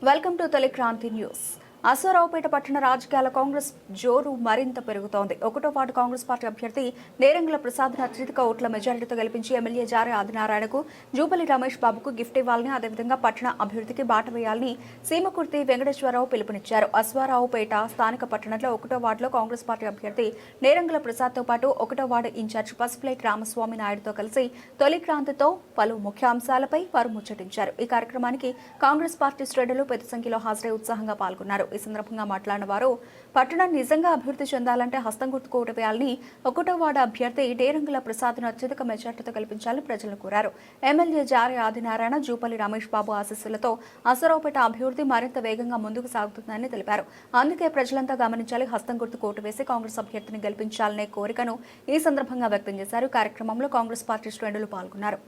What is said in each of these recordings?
Welcome to Telikranthi news. Aswaraopeta పట్టణ రాజకీయాల కాంగ్రెస్ జోరు మరింత పెరుగుతోంది. ఒకటో వార్డు కాంగ్రెస్ పార్టీ అభ్యర్థి నేరంగుల ప్రసాద్ను అత్యధిక ఓట్ల మెజారిటీతో గెలిపించి ఎమ్మెల్యే జారే ఆదినారాయణకు, జూపల్లి రమేష్ బాబుకు గిఫ్ట్ ఇవ్వాలని, అదేవిధంగా పట్టణ అభివృద్ధికి బాట వేయాలని సీమకుర్తి వెంకటేశ్వరరావు పిలుపునిచ్చారు. అశ్వారావుపేట స్థానిక పట్టణంలో ఒకటో వార్డులో కాంగ్రెస్ పార్టీ అభ్యర్థి నేరంగుల ప్రసాద్తో పాటు ఒకటో వార్డు ఇన్ఛార్జ్ పసుపులేటి రామస్వామి నాయుడుతో కలిసి తొలిక్రాంతితో పలు ముఖ్యాంశాలపై వారు ముచ్చటించారు. ఈ కార్యక్రమానికి కాంగ్రెస్ పార్టీ శ్రేణులు పెద్ద సంఖ్యలో హాజరై ఉత్సాహంగా పాల్గొన్నారు. ఈ సందర్భంగా మాట్లాడిన వారు, పట్టణం నిజంగా అభివృద్ధి చెందాలంటే హస్తం గుర్తుకు ఓటు వేయాలని, ఒకటో వార్డు అభ్యర్థి నేరంగుల ప్రసాద్ను అత్యధిక మెజార్టీతో కల్పించాలని ప్రజలను కోరారు. ఎమ్మెల్యే జారే ఆదినారాయణ, జూపల్లి రమేష్ బాబు ఆశీస్సులతో అశ్వారావుపేట అభివృద్ధి మరింత వేగంగా ముందుకు సాగుతుందని తెలిపారు. అందుకే ప్రజలంతా గమనించాలి, హస్తం గుర్తుకు ఓటు వేసి కాంగ్రెస్ అభ్యర్థిని గెలిపించాలనే కోరికను ఈ సందర్భంగా వ్యక్తం చేశారు. కార్యక్రమంలో కాంగ్రెస్ పార్టీ శ్రేణులు పాల్గొన్నారు.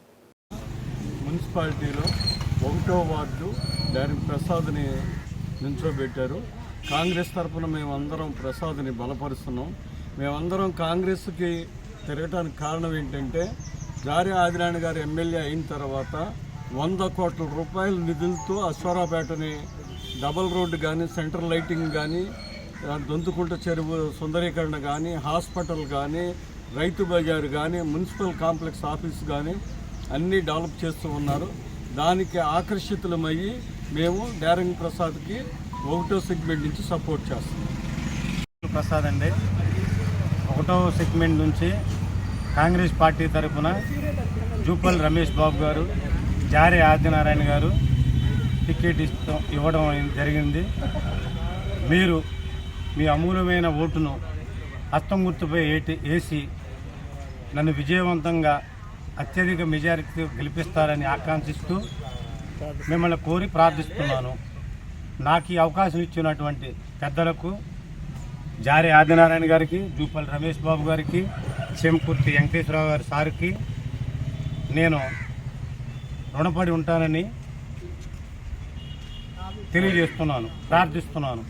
మున్సిపాలిటీలో ఒకటో వార్డు డైరెక్టర్ ప్రసాద్ని నిల్చోబెట్టారు. కాంగ్రెస్ తరఫున మేమందరం ప్రసాద్ని బలపరుస్తున్నాం. మేమందరం కాంగ్రెస్కి తిరగటానికి కారణం ఏంటంటే, జారే ఆదినారాయణ గారు ఎమ్మెల్యే అయిన తర్వాత 100 కోట్ల రూపాయల నిధులతో అశ్వారావుపేటని డబల్ రోడ్డు కానీ, సెంట్రల్ లైటింగ్ కానీ, దొంతుకుంట చెరువు సుందరీకరణ కానీ, హాస్పిటల్ కానీ, రైతు బజారు కానీ, మున్సిపల్ కాంప్లెక్స్ ఆఫీస్ కానీ అన్నీ డెవలప్ చేస్తూ ఉన్నారు. దానికి ఆకర్షితులమయ్యి మేము నేరంగుల ప్రసాద్కి ఒకటో సెగ్మెంట్ నుంచి సపోర్ట్ చేస్తున్నాం. ప్రసాద్ అండి, ఒకటో సెగ్మెంట్ నుంచి కాంగ్రెస్ పార్టీ తరఫున జూపల్లి రమేష్ బాబు గారు, జారే ఆదినారాయణ గారు టికెట్ ఇవ్వడం జరిగింది. మీరు మీ అమూల్యమైన ఓటును హస్తం గుర్తుపై వేసి నన్ను విజయవంతంగా అత్యధిక మెజారిటీతో గెలిపిస్తారని ఆకాంక్షిస్తూ మిమ్మల్ని కోరి ప్రార్థిస్తున్నాను. నాకు ఈ అవకాశం ఇచ్చినటువంటి పెద్దలకు, జారే ఆదినారాయణ గారికి, జూపల్లి రమేష్ బాబు గారికి, సీమకుర్తి వెంకటేశ్వరరావు గారి సార్కి నేను రుణపడి ఉంటానని తెలియజేస్తున్నాను, ప్రార్థిస్తున్నాను.